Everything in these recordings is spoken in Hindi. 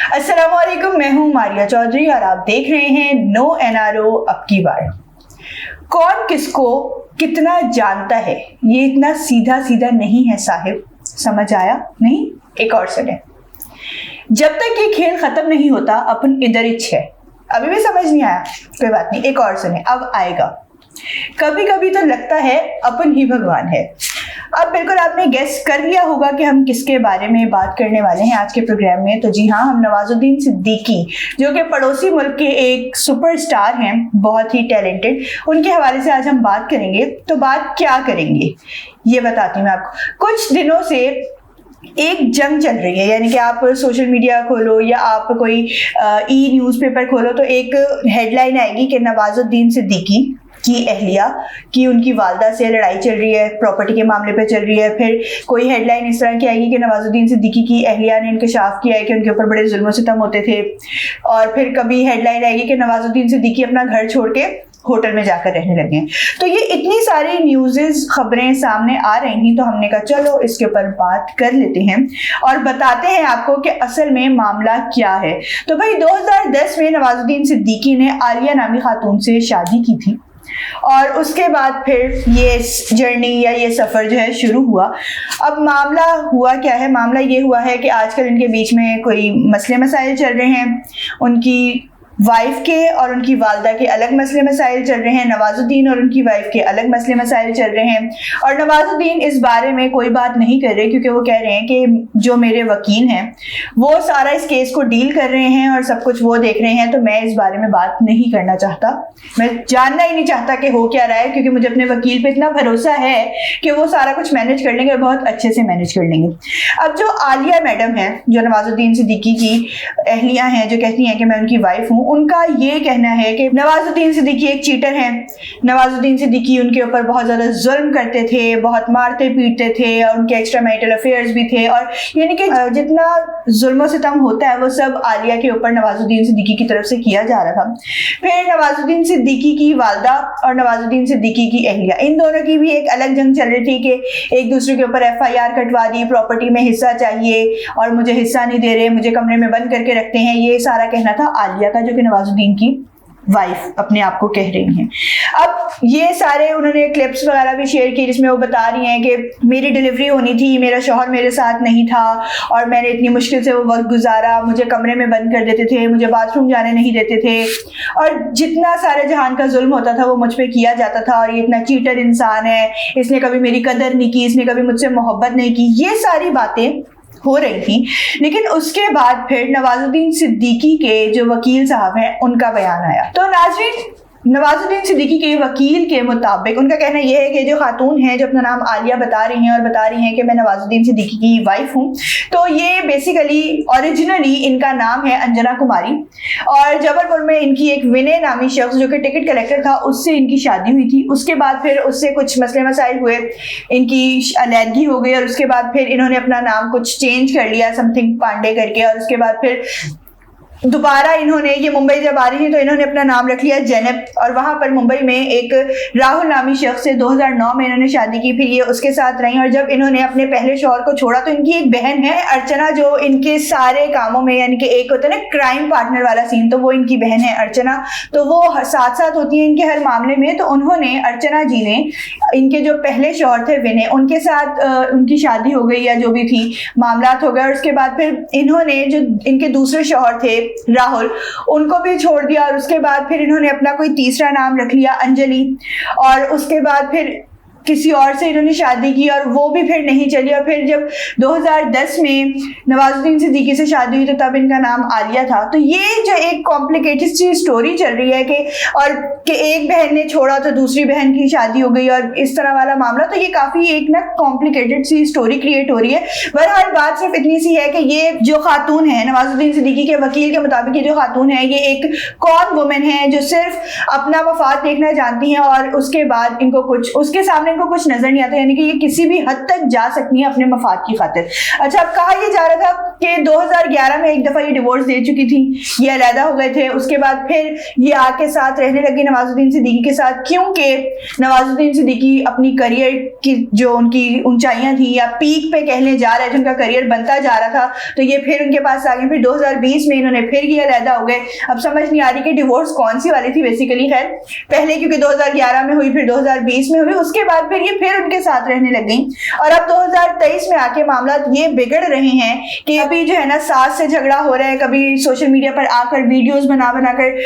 अस्सलामुअलैकुम, मैं हूं मारिया चौधरी और आप देख रहे हैं नो एनआरओ अब की बार। कौन किसको कितना जानता है ये इतना सीधा सीधा नहीं है साहिब, समझ आया नहीं? एक और सुने। जब तक ये खेल खत्म नहीं होता अपन इधर ही है। अभी भी समझ नहीं आया, कोई बात नहीं, एक और सुने, अब आएगा। कभी कभी तो लगता है अपन ही भगवान है। अब बिल्कुल आपने गेस कर लिया होगा कि हम किसके बारे में बात करने वाले हैं आज के प्रोग्राम में। तो जी हाँ, हम नवाजुद्दीन सिद्दीकी, जो कि पड़ोसी मुल्क के एक सुपरस्टार हैं, बहुत ही टैलेंटेड, उनके हवाले से आज हम बात करेंगे। तो बात क्या करेंगे ये बताती हूँ मैं आपको। कुछ दिनों से एक जंग चल रही है, यानी कि आप सोशल मीडिया खोलो या आप कोई ई न्यूज़पेपर खोलो तो एक हेडलाइन आएगी कि नवाजुद्दीन सिद्दीकी की अहलिया की उनकी वालदा से लड़ाई चल रही है, प्रॉपर्टी के मामले पे चल रही है। फिर कोई हेडलाइन इस तरह की आएगी कि नवाजुद्दीन सिद्दीकी की अहलिया ने इंकशाफ किया है कि उनके ऊपर बड़े जुल्म सितम होते थे। और फिर कभी हेडलाइन आएगी कि नवाजुद्दीन सिद्दीकी अपना घर छोड़ के होटल में जाकर रहने लगे। तो ये इतनी सारी न्यूज़ेस खबरें सामने आ रही थी, तो हमने कहा चलो इसके ऊपर बात कर लेते हैं और बताते हैं आपको कि असल में मामला क्या है। तो भाई 2010 में नवाजुद्दीन सिद्दीकी ने आलिया नामी खातून से शादी की थी और उसके बाद फिर ये जर्नी या ये सफ़र जो है शुरू हुआ। अब मामला हुआ क्या है? मामला ये हुआ है कि आजकल इनके बीच में कोई मसले मसाइल चल रहे हैं। उनकी वाइफ के और उनकी वालदा के अलग मसले मसाइल चल रहे हैं, नवाजुद्दीन और उनकी वाइफ के अलग मसले मसाइल चल रहे हैं। और नवाजुद्दीन इस बारे में कोई बात नहीं कर रहे, क्योंकि वो कह रहे हैं कि जो मेरे वकील हैं वो सारा इस केस को डील कर रहे हैं और सब कुछ वो देख रहे हैं, तो मैं इस बारे में बात नहीं करना चाहता। मैं जानना ही नहीं चाहता कि हो क्या रहा है, क्योंकि मुझे अपने वकील पर इतना भरोसा है कि वो सारा कुछ मैनेज कर लेंगे और बहुत अच्छे से मैनेज कर लेंगे। अब जो आलिया मैडम है, जो नवाजुद्दीन सिद्दीकी की अहलिया हैं, जो कहती हैं कि मैं उनकी वाइफ हूँ, उनका ये कहना है कि नवाजुद्दीन सिद्दीकी एक चीटर हैं। नवाजुद्दीन सिद्दीकी उनके ऊपर बहुत ज़्यादा जुल्म करते थे, बहुत मारते पीटते थे और उनके एक्स्ट्रा मैरिटल अफेयर्स भी थे। और यानी कि जितना जुल्म सितम होता है वो सब आलिया के ऊपर नवाजुद्दीन सिद्दीकी की तरफ से किया जा रहा था। फिर नवाजुद्दीन सिद्दीकी की वालदा और नवाजुद्दीन सिद्दीकी की अहलिया, इन दोनों की भी एक अलग जंग चल रही थी कि एक दूसरे के ऊपर FIR कटवा दी, प्रॉपर्टी में हिस्सा चाहिए और मुझे हिस्सा नहीं दे रहे, मुझे कमरे में बंद करके रखते हैं। ये सारा कहना था आलिया का, जो कि नवाजुद्दीन की वाइफ अपने आप को कह रही हैं। अब ये सारे उन्होंने क्लिप्स वगैरह भी शेयर की जिसमें वो बता रही हैं कि मेरी डिलीवरी होनी थी, मेरा शौहर मेरे साथ नहीं था और मैंने इतनी मुश्किल से वो वक्त गुजारा, मुझे कमरे में बंद कर देते थे, मुझे बाथरूम जाने नहीं देते थे और जितना सारे जहान का जुल्म होता था वो मुझ पर किया जाता था। और ये इतना चीटर इंसान है, इसने कभी मेरी कदर नहीं की, इसने कभी मुझसे मोहब्बत नहीं की, ये सारी बातें हो रही थी। लेकिन उसके बाद फिर नवाजुद्दीन सिद्दीकी के जो वकील साहब हैं उनका बयान आया। तो नाज़रीन, नवाजुद्दीन सिद्दीकी के वकील के मुताबिक उनका कहना यह है कि जो खातून है, जो अपना नाम आलिया बता रही हैं और बता रही हैं कि मैं नवाजुद्दीन सिद्दीकी की वाइफ हूँ, तो ये बेसिकली ओरिजिनली इनका नाम है अंजना कुमारी और जबलपुर में इनकी एक विनय नामी शख्स जो कि टिकट कलेक्टर था उससे इनकी शादी हुई थी। उसके बाद फिर उससे कुछ मसले मसाइल हुए, इनकी अलहदगी हो गई और उसके बाद फिर इन्होंने अपना नाम कुछ चेंज कर लिया, समथिंग पांडे करके, और उसके बाद फिर दोबारा इन्होंने, ये मुंबई जब आ रही थी तो इन्होंने अपना नाम रख लिया जैनब और वहां पर मुंबई में एक राहुल नामी शख्स से 2009 में इन्होंने शादी की। फिर ये उसके साथ रही और जब इन्होंने अपने पहले शौहर को छोड़ा तो इनकी एक बहन है अर्चना, जो इनके सारे कामों में, यानी कि एक होता है ना क्राइम पार्टनर वाला सीन, तो वो इनकी बहन है अर्चना, तो वो साथ साथ होती है इनके हर मामले में। तो उन्होंने, अर्चना जी ने, इनके जो पहले शौहर थे विनय, उनके साथ उनकी शादी हो गई या जो भी थी, मामलात हो गए। और उसके बाद फिर इन्होंने जो इनके दूसरे शौहर थे राहुल, उनको भी छोड़ दिया और उसके बाद फिर इन्होंने अपना कोई तीसरा नाम रख लिया अंजलि और उसके बाद फिर किसी और से इन्होंने शादी की और वो भी फिर नहीं चली। और फिर जब 2010 में नवाजुद्दीन सिद्दीकी से शादी हुई तो तब इनका नाम आलिया था। तो ये जो एक कॉम्प्लिकेटेड सी स्टोरी चल रही है कि एक बहन ने छोड़ा तो दूसरी बहन की शादी हो गई और इस तरह वाला मामला, तो ये काफ़ी एक ना कॉम्प्लिकेटेड सी स्टोरी क्रिएट हो रही है। बहरहाल बात सिर्फ इतनी सी है कि ये जो खातून है, नवाजुद्दीन सिद्दीकी के वकील के मुताबिक ये जो खातून है ये एक कॉन वुमेन है जो सिर्फ अपना मफाद देखना जानती हैं और उसके बाद इनको कुछ उसके सामने इनको कुछ नजर नहीं आता, यानी कि ये किसी भी हद तक जा सकती है अपने मफाद की खातिर। अच्छा, अब कहा यह जा रहा था कि 2011 में एक दफा ये डिवोर्स दे चुकी थी, ये अलहदा हो गए थे, उसके बाद फिर ये आके साथ रहने लगी नवाजुद्दीन सिद्दीकी के साथ, क्योंकि नवाजुद्दीन सिद्दीकी अपनी करियर की जो उनकी ऊंचाइयां थी या पीक पे कहने जा रहे थे, उनका करियर बनता जा रहा था, तो ये फिर उनके पास आ गए। फिर 2020 में इन्होंने फिर ये अलहदा हो गए। अब समझ नहीं आ रही कि डिवोर्स कौन सी वाली थी बेसिकली। खैर, पहले क्योंकि 2011 में हुई, फिर 2020 में हुई, उसके बाद फिर ये फिर उनके साथ रहने लग गई। और अब 2023 में आके मामला ये बिगड़ रहे हैं कि अभी जो है ना सास से झगड़ा हो रहा है, कभी सोशल मीडिया पर आकर वीडियोस बना कर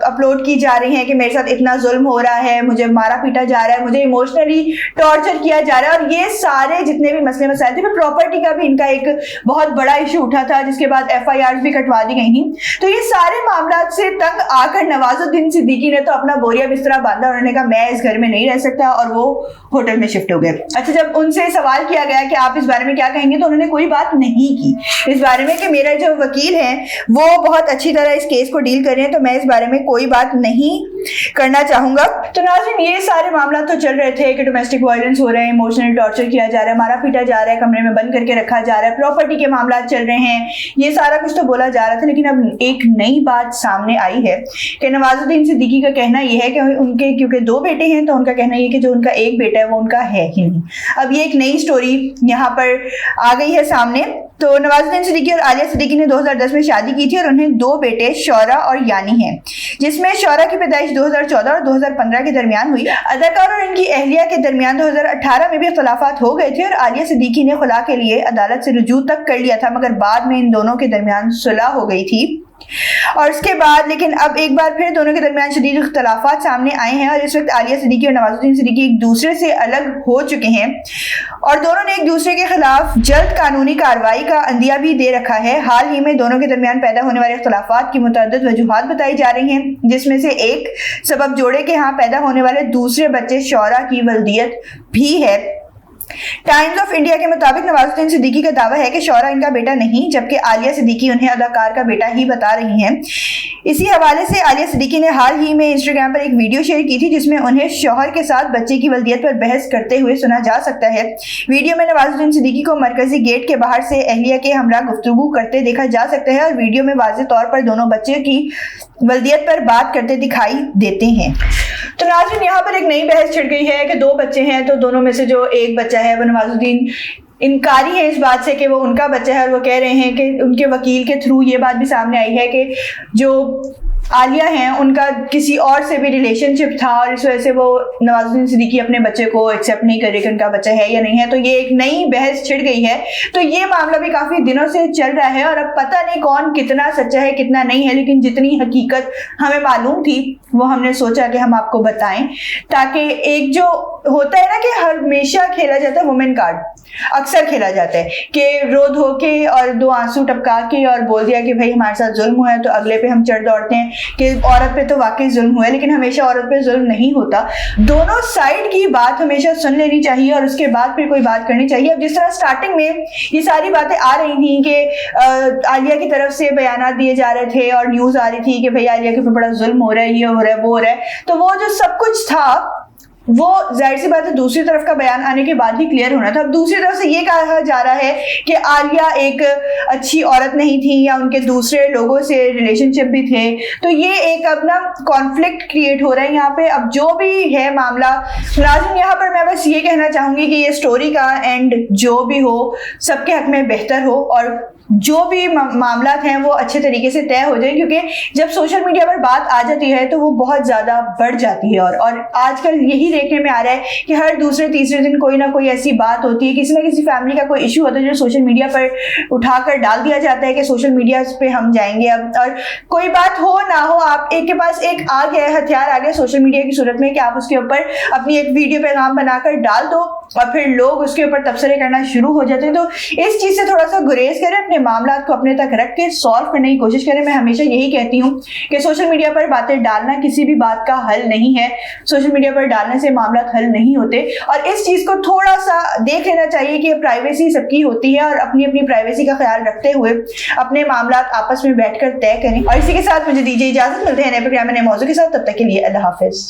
अपलोड की जा रही है कि मेरे साथ इतना जुल्म हो रहा है, मुझे मारा पीटा जा रहा है, मुझे इमोशनली टॉर्चर किया जा रहा है। और ये सारे जितने भी मसले मसाइल थे, फिर प्रॉपर्टी का भी इनका एक बहुत बड़ा इशू उठा था, जिसके बाद FIR भी कटवा दी गई थी। तो ये सारे मामला से तंग आकर नवाजुद्दीन सिद्दीकी ने तो अपना बोरिया बिस्तरा बांधा, उन्होंने कहा मैं इस घर में नहीं रह सकता, और वो होटल में शिफ्ट हो गए। अच्छा, जब उनसे सवाल किया गया कि आप इस बारे में क्या कहेंगे, तो उन्होंने कोई बात नहीं की इस बारे में कि मेरा जो वकील है वो बहुत अच्छी तरह इस केस को डील कर रहे हैं, तो मैं इस बारे में कोई बात नहीं करना चाहूंगा। तो नाज़रीन, ये सारे मामला तो चल रहे थे कि डोमेस्टिक वायलेंस हो रहे हैं, इमोशनल टॉर्चर किया जा रहा है, मारा पीटा जा रहा है, कमरे में बंद करके रखा जा रहा है, प्रॉपर्टी के मामला चल रहे हैं, ये सारा कुछ तो बोला जा रहा था। लेकिन अब एक नई बात सामने आई है कि नवाजुद्दीन सिद्दीकी का कहना यह है कि उनके क्योंकि 2 बेटे हैं, तो उनका कहना यह कि जो उनका एक बेटा है वो उनका है ही नहीं। अब ये एक नई स्टोरी यहाँ पर आ गई है सामने। तो नवाजुद्दीन सिद्दीकी और आलिया सिद्दीकी ने 2010 में शादी की थी और उन्हें 2 बेटे शौरा और यानी हैं, जिसमें शौरा की पैदाइश 2014 और 2015 के दरमियान हुई। अदाकार और इनकी अहलिया के दरमियान 2018 में भी इख्तलाफात हो गए थे और आलिया सिद्दीकी ने खुला के लिए अदालत से रुजू तक कर लिया था, मगर बाद में इन दोनों के दरमियान सुलह हो गई थी। और उसके बाद लेकिन अब एक बार फिर दोनों के दरमियान शदीद इख्तलाफात सामने आए हैं और इस वक्त आलिया सिद्दीकी और नवाजुद्दीन सिद्दीकी एक दूसरे से अलग हो चुके हैं और दोनों ने एक दूसरे के खिलाफ जल्द कानूनी कार्रवाई का अंदिया भी दे रखा है। हाल ही में दोनों के दरमियान पैदा होने वाले इख्तलाफात की मुतअद्दिद वजूहात बताई जा रही हैं, जिसमें से एक सबब जोड़े के यहाँ पैदा होने वाले दूसरे बच्चे शौरा की वल्दियत भी है। टाइम्स ऑफ इंडिया के मुताबिक नवाजुद्दीन सिद्दीकी का दावा है कि शौरा इनका बेटा नहीं, जबकि आलिया सिद्दीकी उन्हें अदाकार का बेटा ही बता रही हैं। इसी हवाले से आलिया सिद्दीकी ने हाल ही में इंस्टाग्राम पर एक वीडियो शेयर की थी, जिसमें उन्हें शौहर के साथ बच्चे की वल्दियत पर बहस करते हुए सुना जा सकता है। वीडियो में नवाजुद्दीन सिद्दीकी को मरकजी गेट के बाहर से अहलिया के हमरा गुफ्तगू करते देखा जा सकता है और वीडियो में वाज़ेह तौर पर दोनों बच्चे की वल्दियत पर बात करते दिखाई देते हैं। तो नाज़रीन, यहाँ पर एक नई बहस छिड़ गई है कि 2 बच्चे हैं, तो दोनों में से जो एक बच्चा है वो नवाजुद्दीन इनकारी है इस बात से कि वो उनका बच्चा है और वो कह रहे हैं कि उनके वकील के थ्रू ये बात भी सामने आई है कि जो आलिया हैं उनका किसी और से भी रिलेशनशिप था और इस वजह से वो नवाजुद्दीन सिद्दीकी अपने बच्चे को एक्सेप्ट नहीं कर रहे कि उनका बच्चा है या नहीं है। तो ये एक नई बहस छिड़ गई है। तो ये मामला भी काफी दिनों से चल रहा है और अब पता नहीं कौन कितना सच्चा है कितना नहीं है, लेकिन जितनी हकीकत हमें मालूम थी वो हमने सोचा कि हम आपको बताएं, ताकि एक जो होता है ना कि हमेशा खेला जाता है वुमेन कार्ड, अक्सर खेला जाता है कि रो धो के और 2 आंसू टपका के और बोल दिया कि भाई हमारे साथ जुल्म हुआ है, तो अगले पे हम चढ़ दौड़ते हैं कि औरत पे तो वाकई जुल्म हुआ है, लेकिन हमेशा औरत पे जुल्म नहीं होता। दोनों साइड की बात हमेशा सुन लेनी चाहिए और उसके बाद फिर कोई बात करनी चाहिए। अब जिस तरह स्टार्टिंग में ये सारी बातें आ रही थी कि आलिया की तरफ से बयानात दिए जा रहे थे और न्यूज आ रही थी कि भाई आलिया के ऊपर बड़ा जुल्म हो रहा है, ये हो रहा है, वो हो रहा है, तो वो जो सब कुछ था वो जाहिर सी बात है दूसरी तरफ का बयान आने के बाद ही क्लियर होना था। अब दूसरी तरफ से ये कहा जा रहा है कि आलिया एक अच्छी औरत नहीं थी या उनके दूसरे लोगों से रिलेशनशिप भी थे, तो ये एक अपना कॉन्फ्लिक्ट क्रिएट हो रहा है यहाँ पे। अब जो भी है मामला, नाज़रीन यहाँ पर मैं बस ये कहना चाहूंगी कि ये स्टोरी का एंड जो भी हो सबके हक में बेहतर हो और जो भी मामला हैं वो अच्छे तरीके से तय हो जाए, क्योंकि जब सोशल मीडिया पर बात आ जाती है तो वो बहुत ज़्यादा बढ़ जाती है और आजकल यही देखने में आ रहा है कि हर दूसरे तीसरे दिन कोई ना कोई ऐसी बात होती है, किसी ना किसी फैमिली का कोई इशू होता है जो सोशल मीडिया पर उठाकर डाल दिया जाता है कि सोशल मीडिया पे हम जाएंगे अब, और कोई बात हो ना हो आप एक के पास एक आ गया हथियार आ गया सोशल मीडिया की सूरत में कि आप उसके ऊपर अपनी एक वीडियो पैगाम बनाकर डाल दो और फिर लोग उसके ऊपर तबसरे करना शुरू हो जाते हैं। तो इस चीज़ से थोड़ा सा गुरेज करें, अपने मामला को अपने तक रख के सॉल्व करने की कोशिश करें। मैं हमेशा यही कहती हूँ कि सोशल मीडिया पर बातें डालना किसी भी बात का हल नहीं है, सोशल मीडिया पर डालने से मामला हल नहीं होते और इस चीज़ को थोड़ा सा देख लेना चाहिए कि प्राइवेसी सबकी होती है और अपनी अपनी प्राइवेसी का ख्याल रखते हुए अपने मामला आपस में बैठकर तय करें। और इसी के साथ मुझे दीजिए इजाजत, मिलते हैं नए प्रोग्राम में नए मौजू के साथ, तब तक के लिए अल्लाह हाफिज।